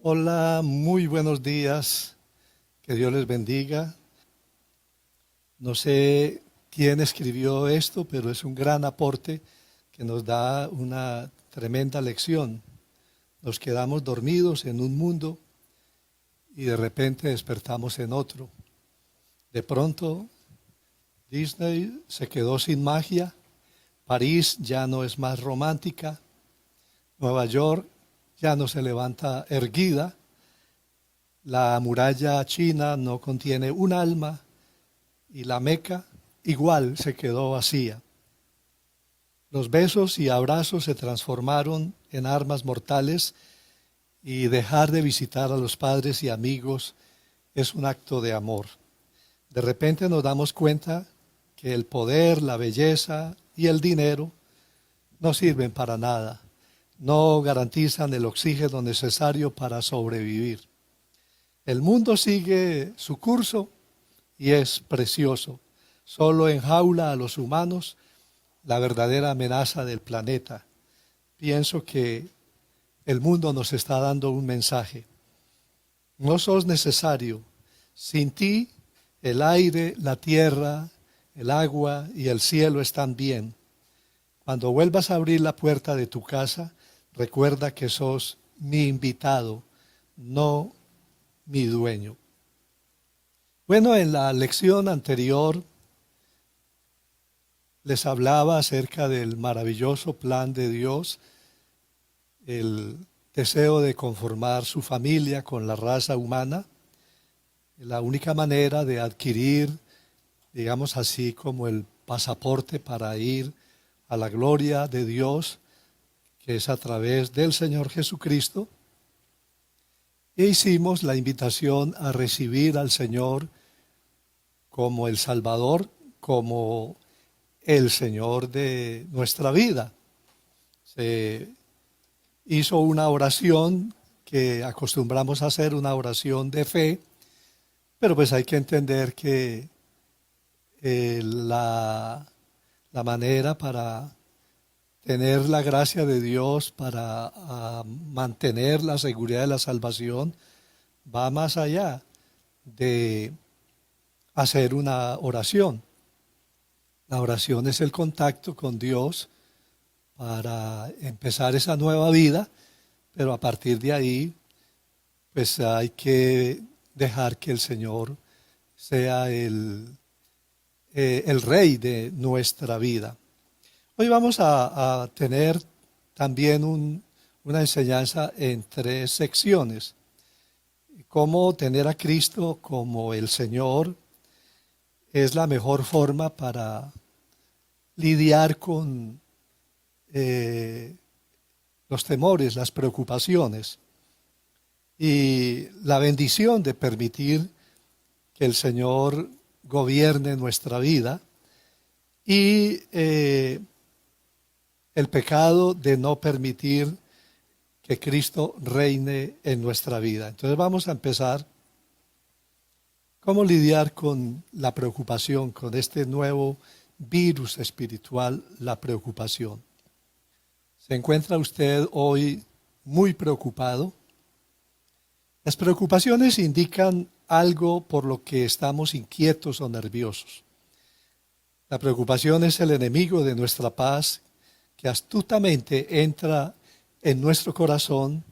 Hola, muy buenos días. Que Dios les bendiga. No sé quién escribió esto, pero es un gran aporte que nos da una tremenda lección. Nos quedamos dormidos en un mundo y de repente despertamos en otro. De pronto, Disney se quedó sin magia, París ya no es más romántica, Nueva York ya no se levanta erguida, la muralla china no contiene un alma y la Meca igual se quedó vacía. Los besos y abrazos se transformaron en armas mortales y dejar de visitar a los padres y amigos es un acto de amor. De repente nos damos cuenta que el poder, la belleza y el dinero no sirven para nada, no garantizan el oxígeno necesario para sobrevivir. El mundo sigue su curso y es precioso. Solo enjaula a los humanos la verdadera amenaza del planeta. Pienso que el mundo nos está dando un mensaje. No sos necesario. Sin ti, el aire, la tierra, el agua y el cielo están bien. Cuando vuelvas a abrir la puerta de tu casa, recuerda que sos mi invitado, no mi dueño. Bueno, en la lección anterior les hablaba acerca del maravilloso plan de Dios, el deseo de conformar su familia con la raza humana, la única manera de adquirir, digamos así, como el pasaporte para ir a la gloria de Dios, que es a través del Señor Jesucristo. E hicimos la invitación a recibir al Señor como el Salvador, como el Señor de nuestra vida. Se hizo una oración que acostumbramos a hacer, una oración de fe, pero pues hay que entender que la manera para tener la gracia de Dios, para mantener la seguridad de la salvación, va más allá de hacer una oración. La oración es el contacto con Dios para empezar esa nueva vida, pero a partir de ahí, pues hay que dejar que el Señor sea el Rey de nuestra vida. Hoy vamos a tener también una enseñanza en 3 secciones. Cómo tener a Cristo como el Señor es la mejor forma para lidiar con los temores, las preocupaciones y la bendición de permitir que el Señor gobierne nuestra vida y el pecado de no permitir que Cristo reine en nuestra vida. Entonces vamos a empezar cómo lidiar con la preocupación, con este nuevo virus espiritual, la preocupación. ¿Se encuentra usted hoy muy preocupado? Las preocupaciones indican algo por lo que estamos inquietos o nerviosos. La preocupación es el enemigo de nuestra paz que astutamente entra en nuestro corazón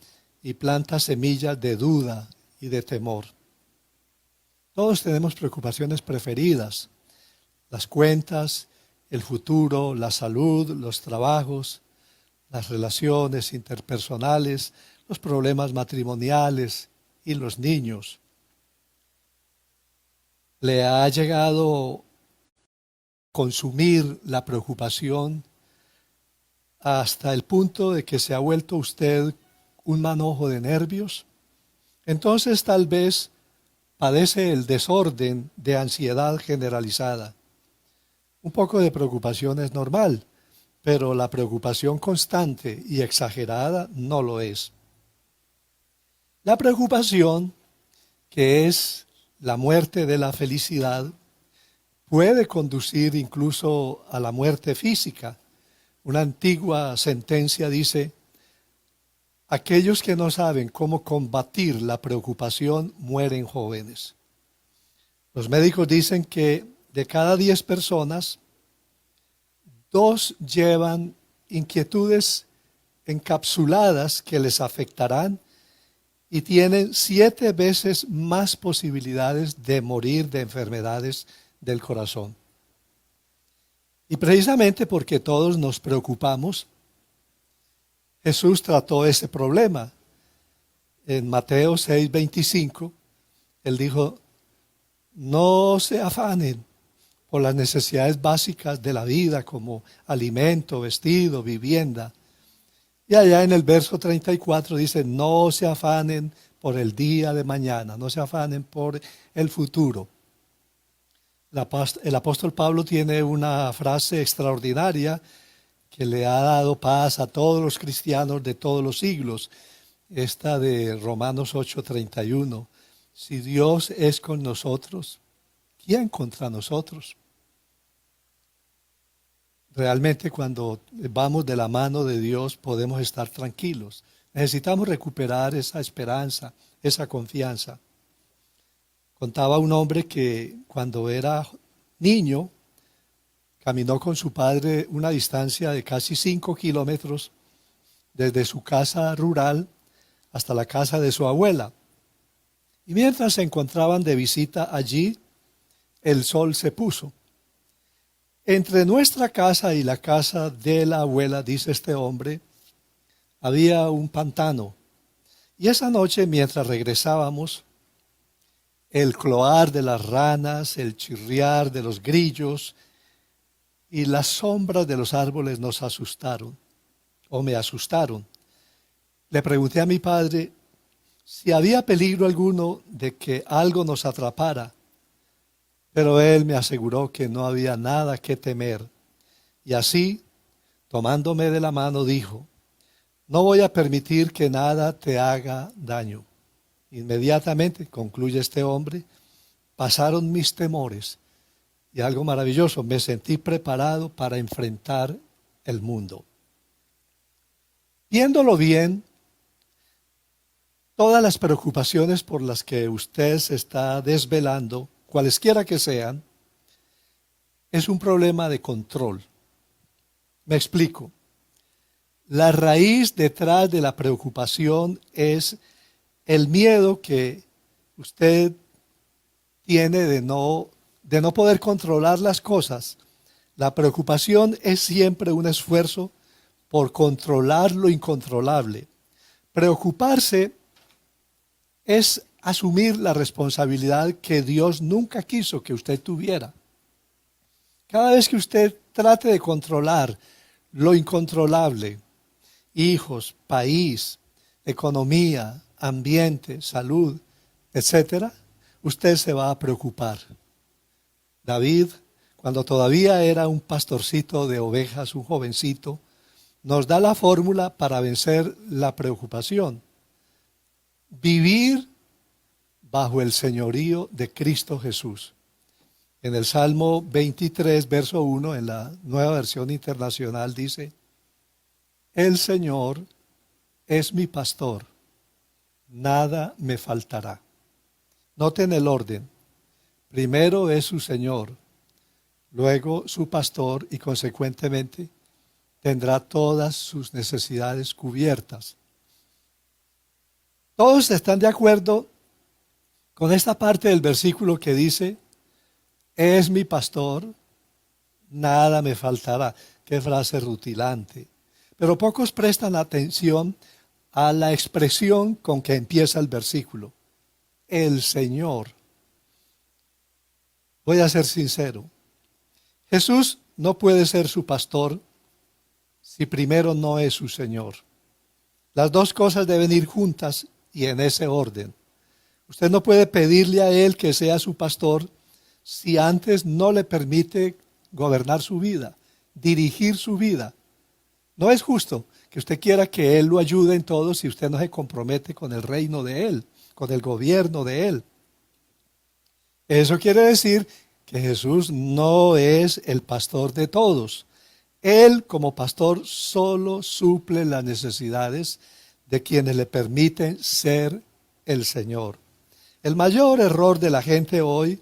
y planta semillas de duda y de temor. Todos tenemos preocupaciones preferidas: las cuentas, el futuro, la salud, los trabajos, las relaciones interpersonales, los problemas matrimoniales y los niños. ¿Le ha llegado a consumir la preocupación hasta el punto de que se ha vuelto usted un manojo de nervios? Entonces tal vez padece el desorden de ansiedad generalizada. Un poco de preocupación es normal, pero la preocupación constante y exagerada no lo es. La preocupación, que es la muerte de la felicidad, puede conducir incluso a la muerte física. Una antigua sentencia dice: aquellos que no saben cómo combatir la preocupación mueren jóvenes. Los médicos dicen que de cada 10 personas, 2 llevan inquietudes encapsuladas que les afectarán y tienen 7 veces más posibilidades de morir de enfermedades del corazón. Y precisamente porque todos nos preocupamos, Jesús trató ese problema. En Mateo 6:25, Él dijo, no se afanen por las necesidades básicas de la vida como alimento, vestido, vivienda. Y allá en el verso 34 dice, no se afanen por el día de mañana, no se afanen por el futuro. El apóstol Pablo tiene una frase extraordinaria que le ha dado paz a todos los cristianos de todos los siglos. Esta de Romanos 8:31. Si Dios es con nosotros, ¿quién contra nosotros? Realmente cuando vamos de la mano de Dios podemos estar tranquilos. Necesitamos recuperar esa esperanza, esa confianza. Contaba un hombre que cuando era niño caminó con su padre una distancia de casi 5 kilómetros desde su casa rural hasta la casa de su abuela. Y mientras se encontraban de visita allí, el sol se puso. Entre nuestra casa y la casa de la abuela, dice este hombre, había un pantano. Y esa noche, mientras regresábamos, el cloar de las ranas, el chirriar de los grillos y las sombras de los árboles nos asustaron, o me asustaron. Le pregunté a mi padre si había peligro alguno de que algo nos atrapara, pero él me aseguró que no había nada que temer. Y así, tomándome de la mano, dijo, no voy a permitir que nada te haga daño. Inmediatamente, concluye este hombre, pasaron mis temores y algo maravilloso, me sentí preparado para enfrentar el mundo. Viéndolo bien, todas las preocupaciones por las que usted se está desvelando, cualesquiera que sean, es un problema de control. Me explico. La raíz detrás de la preocupación es el miedo que usted tiene de no poder controlar las cosas. La preocupación es siempre un esfuerzo por controlar lo incontrolable. Preocuparse es asumir la responsabilidad que Dios nunca quiso que usted tuviera. Cada vez que usted trate de controlar lo incontrolable, hijos, país, economía, ambiente, salud, etcétera, usted se va a preocupar. David, cuando todavía era un pastorcito de ovejas, un jovencito, nos da la fórmula para vencer la preocupación. Vivir bajo el señorío de Cristo Jesús. En el Salmo 23, verso 1, en la Nueva Versión Internacional dice, el Señor es mi pastor, nada me faltará. Noten el orden. Primero es su Señor, luego su pastor y consecuentemente tendrá todas sus necesidades cubiertas. Todos están de acuerdo con esta parte del versículo que dice, es mi pastor, nada me faltará. Qué frase rutilante. Pero pocos prestan atención a la expresión con que empieza el versículo. El Señor. Voy a ser sincero. Jesús no puede ser su pastor si primero no es su Señor. Las dos cosas deben ir juntas y en ese orden. Usted no puede pedirle a Él que sea su pastor si antes no le permite gobernar su vida, dirigir su vida. No es justo que usted quiera que Él lo ayude en todo si usted no se compromete con el reino de Él, con el gobierno de Él. Eso quiere decir que Jesús no es el pastor de todos. Él como pastor solo suple las necesidades de quienes le permiten ser el Señor. El mayor error de la gente hoy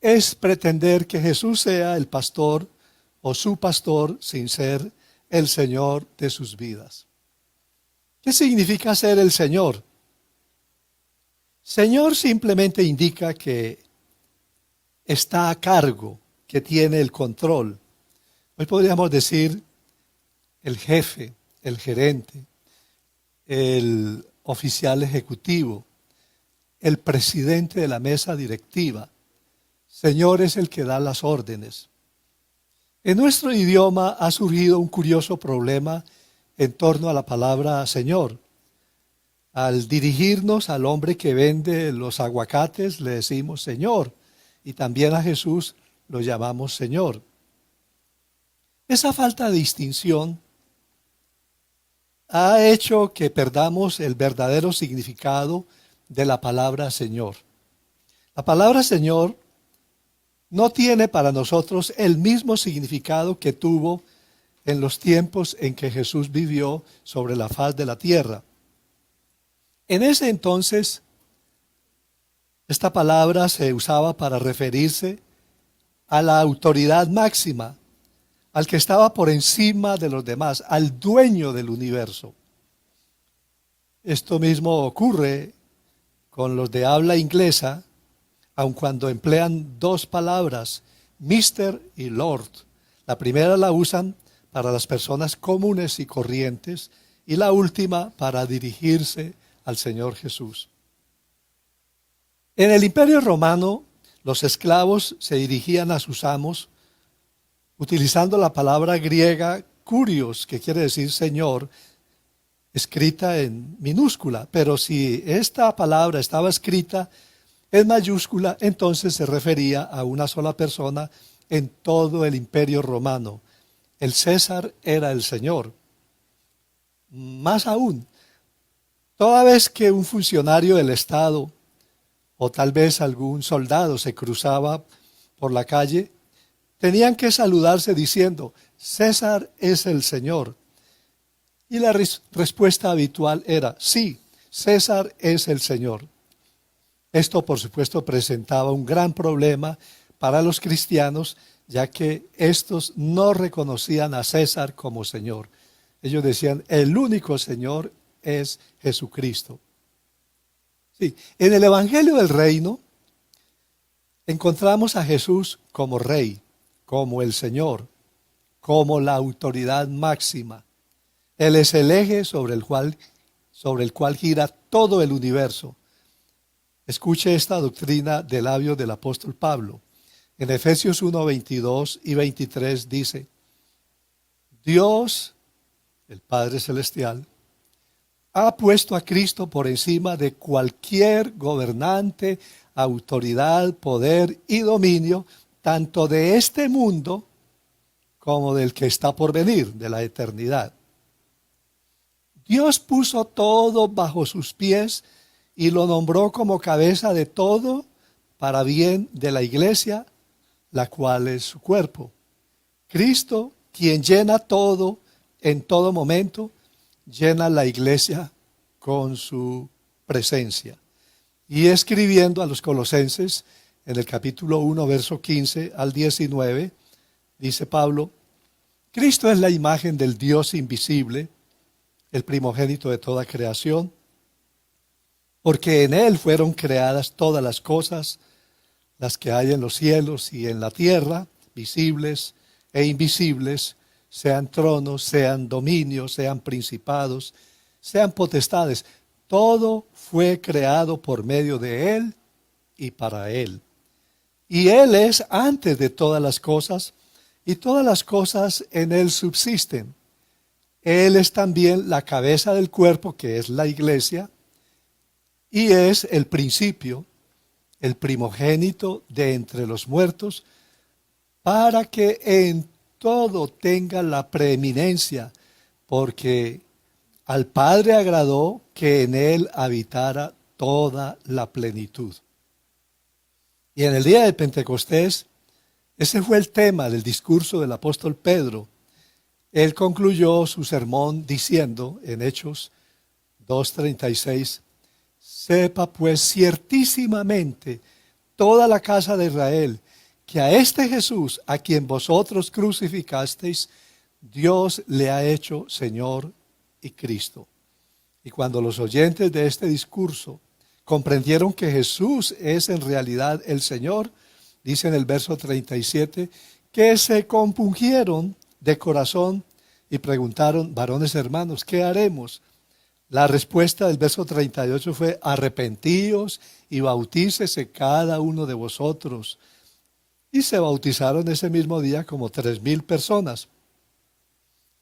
es pretender que Jesús sea el pastor o su pastor sin ser el Señor de sus vidas. ¿Qué significa ser el Señor? Señor simplemente indica que está a cargo, que tiene el control. Hoy podríamos decir el jefe, el gerente, el oficial ejecutivo, el presidente de la mesa directiva. Señor es el que da las órdenes. En nuestro idioma ha surgido un curioso problema en torno a la palabra Señor. Al dirigirnos al hombre que vende los aguacates le decimos Señor, y también a Jesús lo llamamos Señor. Esa falta de distinción ha hecho que perdamos el verdadero significado de la palabra Señor. La palabra Señor no tiene para nosotros el mismo significado que tuvo en los tiempos en que Jesús vivió sobre la faz de la tierra. En ese entonces, esta palabra se usaba para referirse a la autoridad máxima, al que estaba por encima de los demás, al dueño del universo. Esto mismo ocurre con los de habla inglesa, aun cuando emplean dos palabras, Mister y Lord. La primera la usan para las personas comunes y corrientes y la última para dirigirse al Señor Jesús. En el Imperio Romano, los esclavos se dirigían a sus amos utilizando la palabra griega kurios, que quiere decir Señor, escrita en minúscula. Pero si esta palabra estaba escrita en mayúscula, entonces se refería a una sola persona en todo el Imperio Romano. El César era el Señor. Más aún, toda vez que un funcionario del Estado o tal vez algún soldado se cruzaba por la calle, tenían que saludarse diciendo, César es el Señor. Y la respuesta habitual era, sí, César es el Señor. Esto, por supuesto, presentaba un gran problema para los cristianos, ya que estos no reconocían a César como Señor. Ellos decían, el único Señor es Jesucristo. Sí, en el Evangelio del Reino encontramos a Jesús como Rey, como el Señor, como la autoridad máxima. Él es el eje sobre el cual gira todo el universo. Escuche esta doctrina de labios del apóstol Pablo. En Efesios 1, 22 y 23 dice, Dios, el Padre Celestial, ha puesto a Cristo por encima de cualquier gobernante, autoridad, poder y dominio, tanto de este mundo como del que está por venir, de la eternidad. Dios puso todo bajo sus pies y lo nombró como cabeza de todo para bien de la iglesia, la cual es su cuerpo. Cristo, quien llena todo en todo momento, llena la iglesia con su presencia. Y escribiendo a los Colosenses, en el capítulo 1, verso 15 al 19, dice Pablo, Cristo es la imagen del Dios invisible, el primogénito de toda creación, porque en Él fueron creadas todas las cosas, las que hay en los cielos y en la tierra, visibles e invisibles, sean tronos, sean dominios, sean principados, sean potestades. Todo fue creado por medio de Él y para Él. Y Él es antes de todas las cosas, y todas las cosas en Él subsisten. Él es también la cabeza del cuerpo, que es la iglesia, y es el principio, el primogénito de entre los muertos, para que en todo tenga la preeminencia, porque al Padre agradó que en Él habitara toda la plenitud. Y en el día de Pentecostés, ese fue el tema del discurso del apóstol Pedro. Él concluyó su sermón diciendo en Hechos 2:36. Sepa pues ciertísimamente toda la casa de Israel que a este Jesús, a quien vosotros crucificasteis, Dios le ha hecho Señor y Cristo. Y cuando los oyentes de este discurso comprendieron que Jesús es en realidad el Señor, dice en el verso 37, que se compungieron de corazón y preguntaron: varones hermanos, ¿qué haremos? La respuesta del verso 38 fue: arrepentíos y bautícese cada uno de vosotros. Y se bautizaron ese mismo día como 3,000 personas.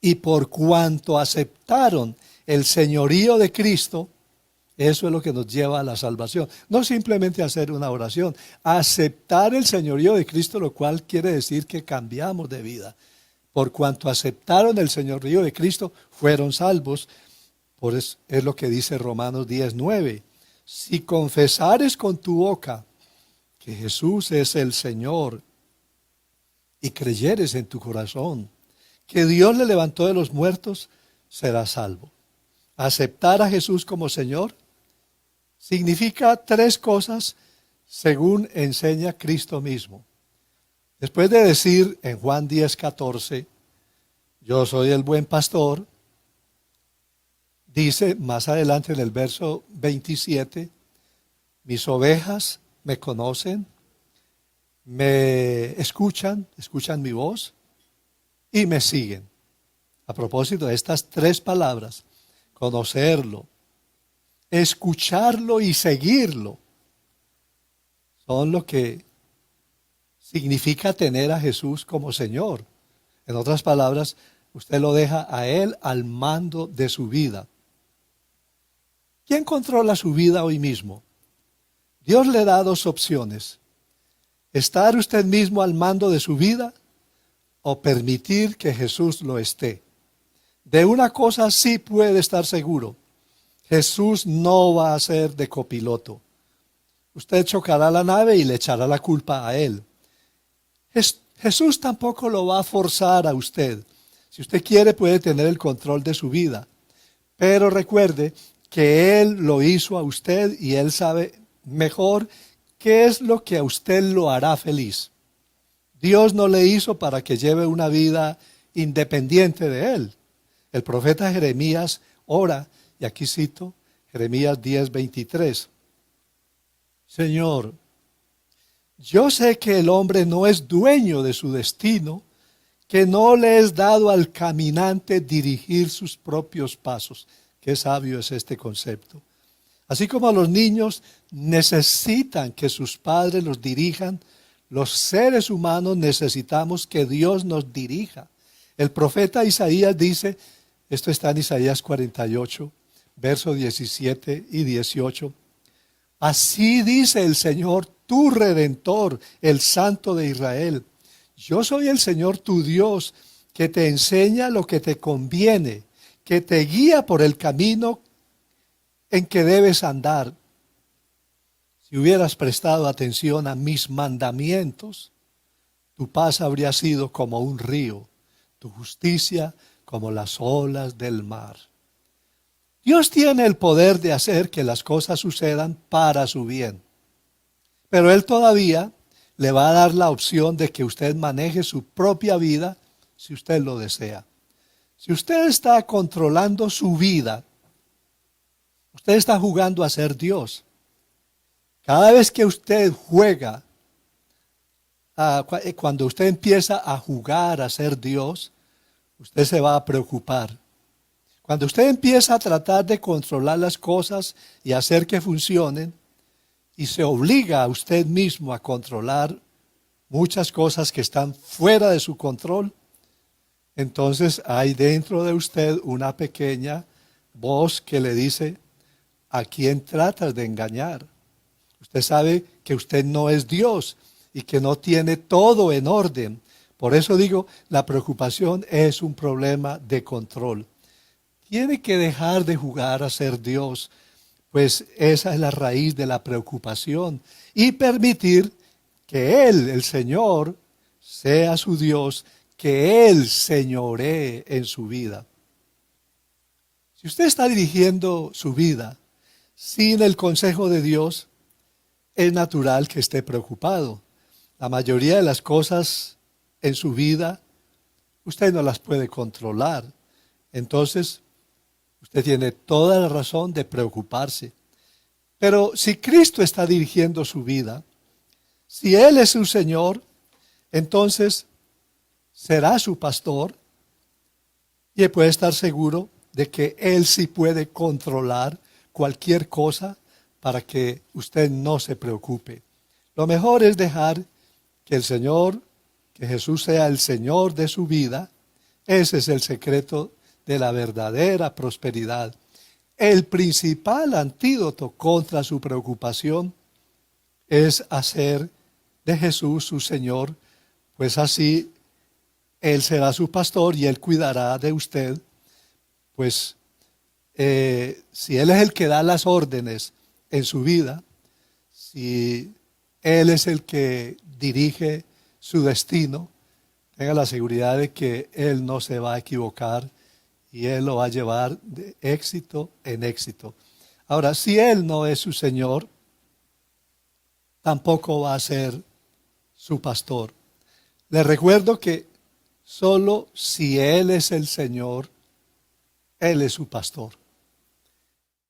Y por cuanto aceptaron el señorío de Cristo, eso es lo que nos lleva a la salvación. No simplemente hacer una oración, aceptar el señorío de Cristo, lo cual quiere decir que cambiamos de vida. Por cuanto aceptaron el señorío de Cristo, fueron salvos. Por eso es lo que dice Romanos 10:9. Si confesares con tu boca que Jesús es el Señor y creyeres en tu corazón que Dios le levantó de los muertos, serás salvo. Aceptar a Jesús como Señor significa 3 cosas según enseña Cristo mismo. Después de decir en Juan 10:14, yo soy el buen pastor, dice más adelante en el verso 27, mis ovejas me conocen, me escuchan mi voz y me siguen. A propósito de estas 3 palabras, conocerlo, escucharlo y seguirlo, son lo que significa tener a Jesús como Señor. En otras palabras, usted lo deja a Él al mando de su vida. ¿Quién controla su vida hoy mismo? Dios le da 2 opciones: estar usted mismo al mando de su vida o permitir que Jesús lo esté. De una cosa sí puede estar seguro: Jesús no va a ser de copiloto. Usted chocará la nave y le echará la culpa a Él. Jesús tampoco lo va a forzar a usted. Si usted quiere, puede tener el control de su vida. Pero recuerde que Él lo hizo a usted y Él sabe mejor qué es lo que a usted lo hará feliz. Dios no le hizo para que lleve una vida independiente de Él. El profeta Jeremías ora, y aquí cito Jeremías 10:23. Señor, yo sé que el hombre no es dueño de su destino, que no le es dado al caminante dirigir sus propios pasos. Qué sabio es este concepto. Así como los niños necesitan que sus padres los dirijan, los seres humanos necesitamos que Dios nos dirija. El profeta Isaías dice, esto está en Isaías 48, versos 17 y 18. Así dice el Señor, tu Redentor, el Santo de Israel. Yo soy el Señor tu Dios, que te enseña lo que te conviene, que te guía por el camino en que debes andar. Si hubieras prestado atención a mis mandamientos, tu paz habría sido como un río, tu justicia como las olas del mar. Dios tiene el poder de hacer que las cosas sucedan para su bien, pero Él todavía le va a dar la opción de que usted maneje su propia vida si usted lo desea. Si usted está controlando su vida, usted está jugando a ser Dios. Cada vez que usted juega, cuando usted empieza a jugar a ser Dios, usted se va a preocupar. Cuando usted empieza a tratar de controlar las cosas y hacer que funcionen, y se obliga a usted mismo a controlar muchas cosas que están fuera de su control, entonces hay dentro de usted una pequeña voz que le dice, ¿a quién tratas de engañar? Usted sabe que usted no es Dios y que no tiene todo en orden. Por eso digo, la preocupación es un problema de control. Tiene que dejar de jugar a ser Dios, pues esa es la raíz de la preocupación, y permitir que Él, el Señor, sea su Dios, que Él señoree en su vida. Si usted está dirigiendo su vida sin el consejo de Dios, es natural que esté preocupado. La mayoría de las cosas en su vida, usted no las puede controlar. Entonces, usted tiene toda la razón de preocuparse. Pero si Cristo está dirigiendo su vida, si Él es su Señor, entonces será su pastor y puede estar seguro de que Él sí puede controlar cualquier cosa para que usted no se preocupe. Lo mejor es dejar que el Señor, que Jesús sea el Señor de su vida. Ese es el secreto de la verdadera prosperidad. El principal antídoto contra su preocupación es hacer de Jesús su Señor, pues así Él será su pastor y Él cuidará de usted. Pues si Él es el que da las órdenes en su vida, si Él es el que dirige su destino, tenga la seguridad de que Él no se va a equivocar y Él lo va a llevar de éxito en éxito. Ahora, si Él no es su Señor, tampoco va a ser su pastor. Le recuerdo que solo si Él es el Señor, Él es su pastor.